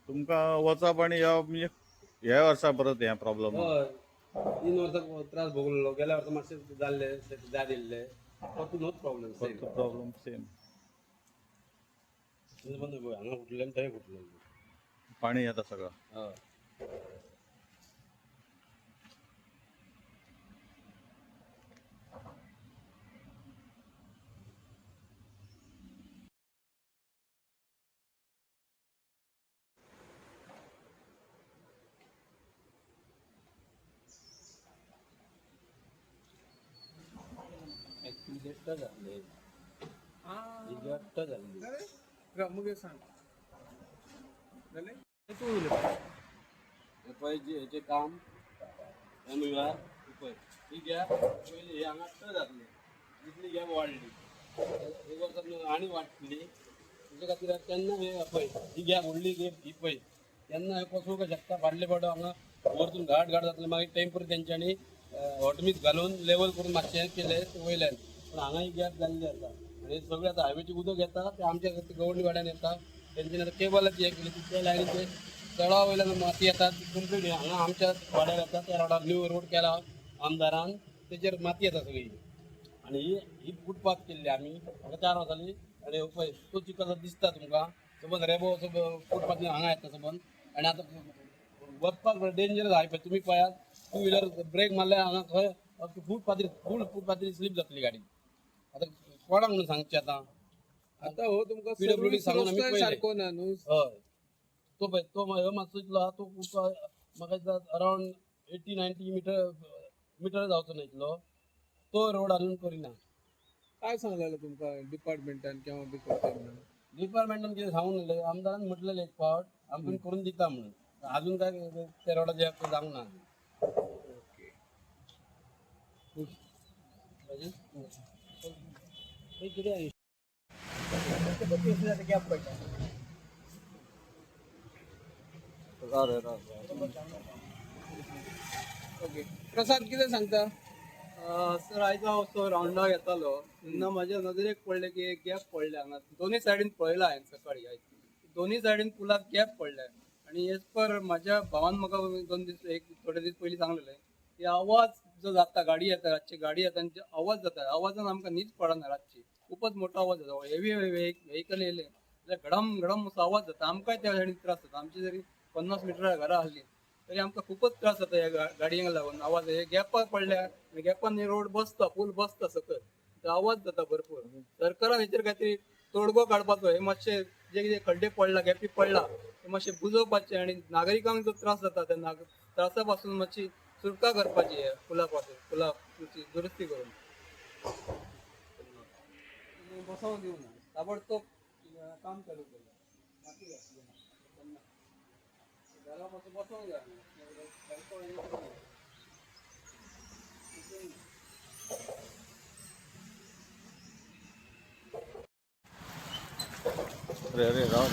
तुमका वचप आणि या म्हणजे ह्या वर्सा परत ह्या प्रॉब्लेम 3 वर्सां त्रास भोगलो. गेल्या वर्सा मातशे जाल्ले जा दिल्ले परतून नोच प्रॉब्लेम प्रॉब्लेम सेम हांगा फुटले आनी थंय फुटले. पाणी येता सगळं. हय ऍक्च्युली गेस्ट झाले गेस्ट झाले मुगे सांग झाले हेचे काम ही गॅप पयली हे हांगा ट जातले जितली गॅप वाडली एक वर्सां आनी वाडटली तेच्या खातीर तेन्ना हे पळय ही गॅप व्हडली गॅप ही पळय तेन्ना हे पसूंक शकता फाटले फावट हांगा वरतून घाट जातले मागीर टेम्परी तेंच्यांनी हॉटमीस घालून लेवल करून मातशें केलें वयल्यान पूण हांगा ही गॅप जाल्ली आसा आनी सगळें आतां हायवेची उदक येता ते आमच्या गवंडी वाड्यान येता तेंच्यांनी आतां केबलाची हे केली त्या लायनीचे तळा वयल्यान माती येता ती कंप्लीट हांगा आमच्या वाड्यार येता त्या रोडार न्यू रोड केला आमदारान तेचेर माती येता सगळी आनी ही फुटपाथ केल्ली आमी हांगा 4 वर्सांनी आनी पळय तो चिकल दिसता तुमकां समज रेबो फुटपाथ हांगा येता समज आनी आतां वचपाक डेंजरस आहा पळय तुमी पळयात 2 व्हिलर ब्रेक मारल्यार हांगा खंय फूल फुटपाथी स्लीप जातली गाडी आतां कोणाक म्हणून सांगचें आतां हो तुमकां PWD सांगून आमी पळयलें. सारको ना न्हू हय तो पळय तो मातसो इतलो आहा तो म्हाका दिसता अरावंड 80-90 मिटर जावचो ना इतलो तो रोड अजून करिना. काय सांगलेलो तुमकां डिपार्टमेंटान केव्हा बी करता म्हणून डिपार्टमेंटान कितें सांगून उरलें आमदारान म्हटलेलें एक फावट आमी करून दिता म्हणून अजून काय त्या रोडाचेर जावंक ना. कितें ओके प्रसाद कितें सांगता सर आयज हांव असो रावंडाक येतालो तेन्ना म्हाज्या नदरेक पडलें की एक गॅप पडल्या हांगा दोनूय सायडीन पळयला हांवें सकाळी आयज दोनूय सायडीन पुलाक गॅप पडल्या आनी एज पर म्हाज्या भावान म्हाका 2 दीस थोडे दीस पयलीं सांगलेलें की आवाज जो जाता गाडी येता रातची गाडी येता आनी आवाज जाता आवाजान आमकां न्हीद पडना रातची खूपच मोठो आवाज जाता हेवी व्हेकल येयले जाल्यार घडम घडम असो आवाज जाता आमकांय त्या सायडीन त्रास जाता आमची जरी 50 मिटरा घरा आसली तरी आमकां खूपच त्रास जाता ह्या गाडयांक लागून आवाज हे गॅपाक पडल्या गॅपान रोड बसता फूल बसता सकत आवाज जाता भरपूर सरकारान हेचेर काहीतरी तोडगो काडपाचो हे मातशे जे कितें खड्डे पडला गॅपी पडला ते मातशे बुजोवपाचे आनी नागरिकांक जो त्रास जाता त्या त्रासा पासून मातशी सुटका करपाची पुला पासून पुलाची दुरुस्ती करून बसोवंक दिवना ताबडतोब काम चालू केलं माती घातली घरा पासून बसोवंक जाय अरे राव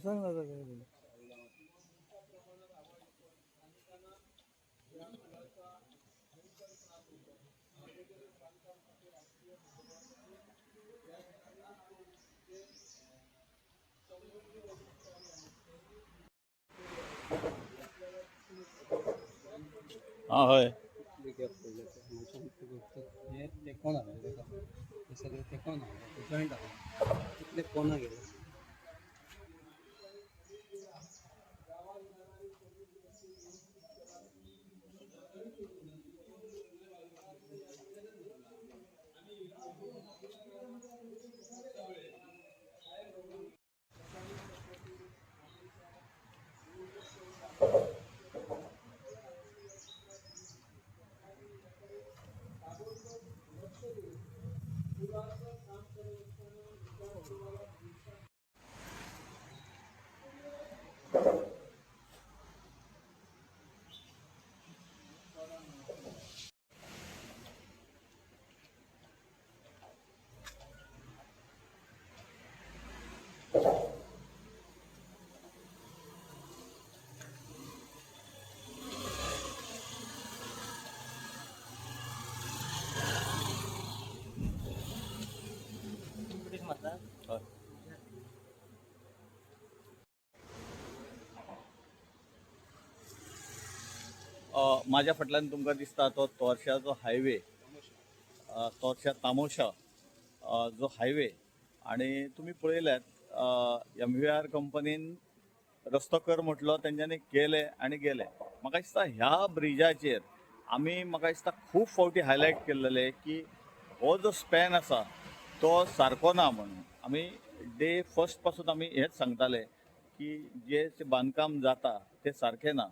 सांग ना हां हय हे तेकोन आले हे सगळे तेकोन आले जॉईंट आले तितले कोना गेले माझ्या फाटल्यान तुमकां दिसता तो तोरश्याचो हायवे, तोरश्या तामोशा जो हायवे. आणि तुम्ही पळयल्यात MVR कंपनीन रस्तो कर म्हटलो, तेंच्यांनी केले आनी गेले. म्हाका दिसता ह्या ब्रिजाचेर आमी म्हाका दिसता खूब फावटी हायलायट केल्लेले की हो जो स्पॅन आसा तो सारको ना म्हणून. आमी डे फर्स्ट पासून आमी हेच सांगताले की जे बांदकाम जाता ते सारकें ना.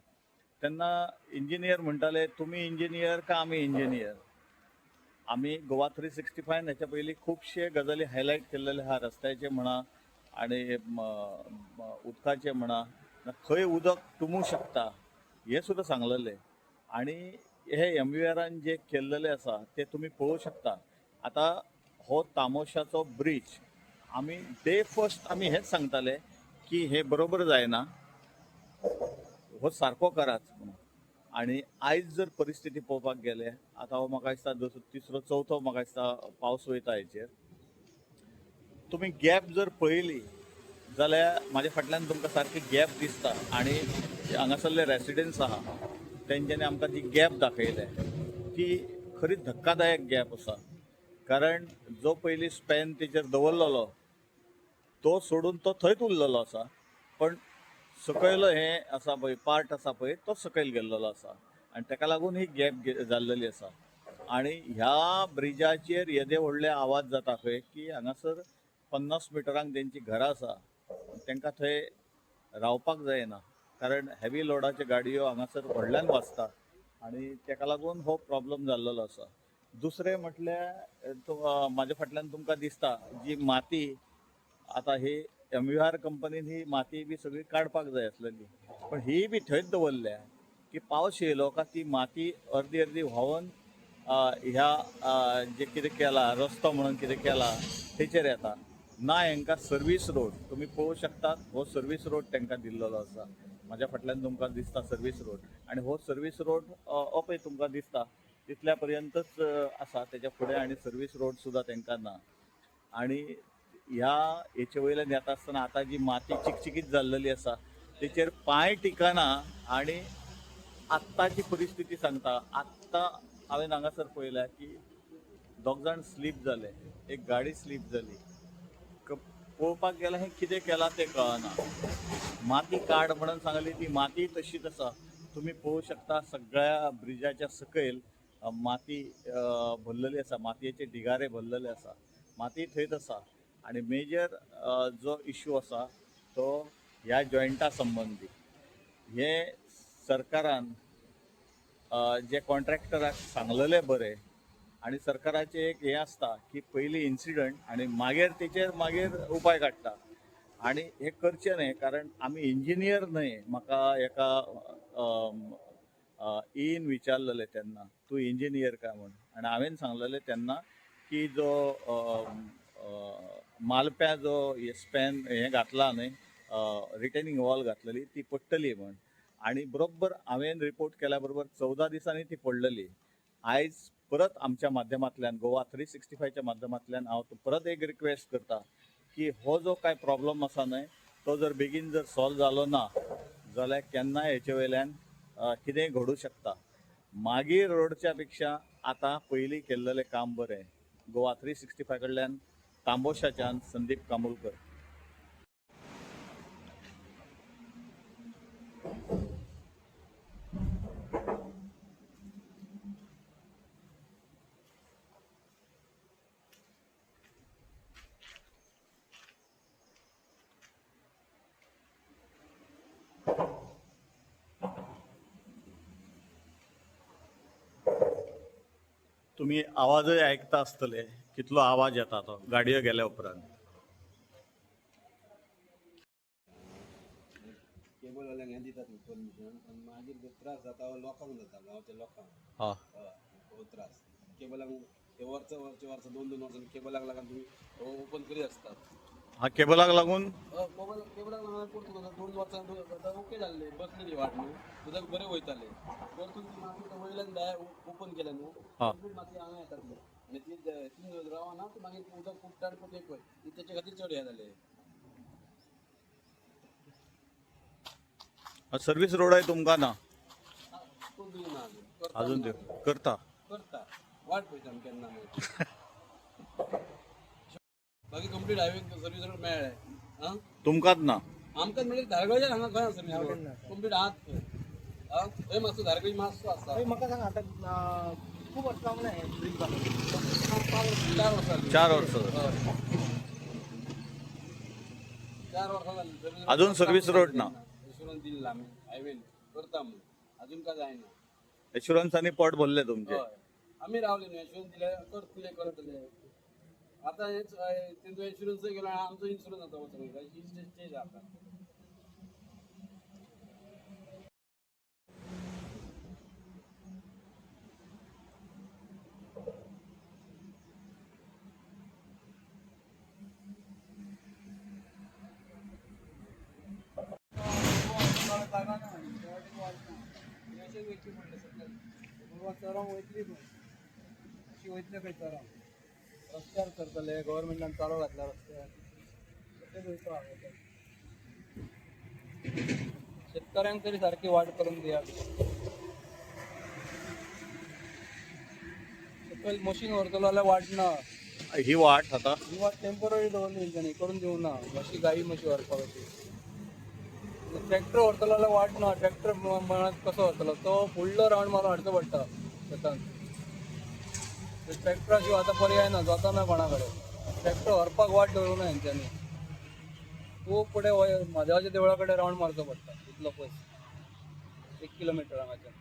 तेन्ना इंजिनियर म्हणटाले तुमी इंजिनियर का आमी इंजिनियर. आमी गोवा 365 हेच्या पयलीं खुबशे गजाली हायलायट केल्लेले आहा, रस्त्याचे म्हणा आनी उदकाचे म्हणा, खंय उदक तुंबूं शकता हे सुद्दां सांगलेले. आनी हे MVRन जे केल्लेले आसा ते तुमी पळोवं शकता. आतां हो तामोशाचो ब्रीज आमी डे फर्स्ट आमी हेच सांगताले की हे बरोबर जायना, हो सारको करात म्हणून. आनी आयज जर परिस्थिती पळोवपाक गेले, आतां हो म्हाका दिसता तिसरो चवथो म्हाका दिसता पावस वयता हेचेर. तुमी गॅप जर पळयली जाल्यार म्हाज्या फाटल्यान तुमकां सारकी गॅप दिसता. आनी हांगासरले रेसिडेंट्स आहा तेंच्यांनी आमकां ती गॅप दाखयल्या, ती खरी धक्कादायक गॅप आसा. कारण जो पयलीं स्पॅन तेचेर दवरलेलो तो सोडून तो थंयच उरलेलो आसा, पण सकयलो हे आसा पळय पार्ट आसा पळय तो सकयल गेल्लेलो आसा आनी ताका लागून ही गॅप जाल्लेली आसा. आनी ह्या ब्रिजाचेर येदे व्हडले आवाज जाता खंय की हांगासर 50 मिटरांक तेंची घरां आसा, तांकां थंय रावपाक जायना. कारण हेवी लोडाच्यो गाडयो हांगासर व्हडल्यान वाचता आनी ताका लागून हो प्रॉब्लेम जाल्लेलो आसा. दुसरें म्हटल्यार म्हाज्या फाटल्यान तुमकां दिसता जी माती, आतां ही MVR कंपनीन ही माती बी सगळी काडपाक जाय आसलेली, पण ही बी थंयच दवरल्या की पावस येयलो का ती माती अर्दी अर्दी व्हांवून ह्या जे कितें केला रस्तो म्हणून कितें केला तेचेर येता. ना हांकां सर्वीस रोड तुमी पळोवं शकतात, हो सर्वीस रोड तांकां दिल्लेलो आसा. म्हाज्या फाटल्यान तुमकां दिसता सर्वीस रोड, आनी हो सर्वीस रोड हो पळय तुमकां दिसता तितल्या पर्यंतच आसा, तेच्या फुडें आनी सर्वीस रोड सुद्दां तांकां ना. आनी ह्या हेचे वयल्यान येता आसतना आतां जी माती चिकचिकीत जाल्लेली आसा तेचेर पांय टिकना. आनी आत्ताची परिस्थिती सांगता, आत्तां हांवें हांगासर पळयल्या की 2 जाण स्लीप जाले, एक गाडी स्लीप जाली. पळोवपाक गेल्यार हें कितें केलां तें कळना. माती काड म्हणून सांगली, ती माती तशीच आसा. तुमी पळोवं शकता सगळ्या ब्रिजाच्या सकयल माती भरलेली आसा, मातयेचे ढिगारे भरलेले आसा, माती थंयच आसा. आनी मेजर जो इश्यू आसा तो ह्या जॉयंटा संबंदी. हे सरकारान जे कॉन्ट्रॅक्टराक सांगलेले बरें, आनी सरकाराचे एक हें आसता की पयलीं इन्सिडंट आनी मागीर उपाय काडटा. आनी हे करचें न्हय, कारण आमी इंजिनियर न्हय. म्हाका एका ईन विचारलेलें तेन्ना तूं इंजिनियर काय म्हूण, आनी हांवें सांगलेलें तेन्ना की जो मालप्या जो स्पॅन हें घातला न्हय, रिटेनिंग वॉल घातलेली ती पडटली म्हूण. आनी बरोबर हांवें रिपोर्ट केल्या बरोबर 14 दिसांनी ती पडलेली. आयज परत आमच्या माध्यमांतल्यान गोवा 365च्या माध्यमांतल्यान हांव परत एक रिक्वेस्ट करता की हो जो काय प्रॉब्लम आसा न्हय तो जर बेगीन जर सॉल्व जालो ना जाल्यार केन्नाय हेचे वयल्यान कितेंय घडूं शकता. मागीर रोडच्या पेक्षा आतां पयलीं केल्लेलें काम बरें. गोवा 365 कडल्यान तांबोशाच्यान संदीप कामुलकर. तुम्ही आवाजय आयकता आसतले, कितलो आवाज येता तो गाडयो गेल्या उपरांत. केबलवाल्यांक हें दितात न्ही परमिशन, आनी मागीर जो त्रास जाता हो लोकांक जाता, गांवच्या लोकांक. हा हो त्रास केबलांक हे वर्सां 2-2 वर्सांनी केबलाक लागून तुमी ओपन करीत आसतात. हा केबलाक लागून केबलाक लागून परतून 2 वर्सां ओके जाल्ले, बसलेली वाट न्हू, उदक बरें वयतालें. परतून ती माती वयल्यान भायर ओपन केलें न्हू, परतून माती हांगा येताली आनी ती रावना, मागीर उदक खूब टायम पळय तेचे खातीर चड हें जालें. सर्वीस रोडय तुमकां ना. तो दिना अजून ते करता करता वाट पळयता आमी केन्ना मागीर बाकी कंप्लीट हायवे सर्वीस रोड मेळ्ळे आं तुमकांच ना आमकां म्हणजे धारगळच्या हांगा खंय आसा सर्वीस रोड कंप्लीट आहात थंय आं थंय मातसो धारगळी मातसो आसा म्हाका सांग आतां खूप वर्ष जावंक ना हें ब्रिज बांदून 4 वर्सां 4 वर्ष हय 4 वर्सां जालीं सर्वीस अजून सर्वीस रोड ना इन्शुरन्स दिला आमी हायवे करता म्हणून अजून काय जायना इन्शुरन्सांनी पोट भरले तुमचे हय आमी रावले न्हू इन्शुरन्स दिले करतले आतां हेच तेंचो इन्शुरन्स गेलो आनी आमचो इन्शुरन्स आतां वचूंक चेंज जाता रस्त्यार करतले गव्हर्मेंटान चालू घातला रस्त्यार शेतकऱ्यांक तरी सारखी वाट करून दिया सकयल मशीन व्हरतलो जाल्यार वाटना ही वाट आता ही वाट टेम्पररी दवरली तेंच्यांनी करून दिवं ना मातशी गाई मातशी व्हरपाक अशी ट्रॅक्टर व्हरतलो जाल्यार वाटना ट्रॅक्टर मळात कसो व्हरतलो तो फुडलो रावंड मारून हाडचो पडटा शेतान ट्रॅक्टरा शिवाय आतां पर्याय ना जाता ना कोणा कडेन ट्रॅक्टर व्हरपाक वाट दवरूं ना हेंच्यांनी खूब फुडें म्हादेवाच्या देवळा कडेन रावंड मारचो पडटा इतलो पयस 1 किलोमिटर हांगाच्यान